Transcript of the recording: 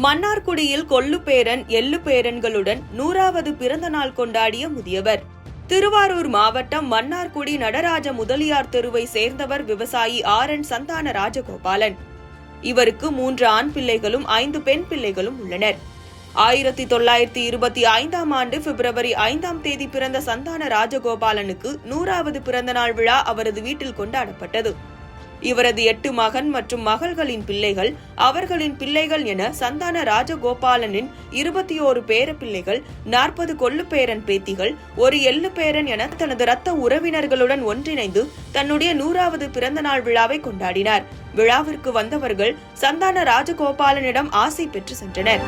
மன்னார்குடியில் கொள்ளுப்பேரன் எள்ளுப்பேரன்களுடன் 100வது பிறந்த நாள் கொண்டாடிய முதியவர். திருவாரூர் மாவட்டம் மன்னார்குடி நடராஜ முதலியார் தெருவை சேர்ந்தவர் விவசாயி RN சந்தான ராஜகோபாலன். இவருக்கு 3 ஆண் பிள்ளைகளும் 5 பெண் பிள்ளைகளும் உள்ளனர். 1925ஆம் ஆண்டு பிப்ரவரி 5ஆம் தேதி பிறந்த சந்தான ராஜகோபாலனுக்கு 100வது பிறந்த நாள் விழா அவரது வீட்டில் கொண்டாடப்பட்டது. இவரது 8 மகன் மற்றும் மகள்களின் பிள்ளைகள், அவர்களின் பிள்ளைகள் என சந்தான ராஜகோபாலனின் 21 பேர பிள்ளைகள், 40 கொள்ளுப்பேரன் பேத்திகள், ஒரு எள்ளு பேரன் என தனது இரத்த உறவினர்களுடன் ஒன்றிணைந்து தன்னுடைய 100வது பிறந்த நாள் விழாவை கொண்டாடினார். விழாவிற்கு வந்தவர்கள் சந்தான ராஜகோபாலனிடம் ஆசை பெற்று சென்றனர்.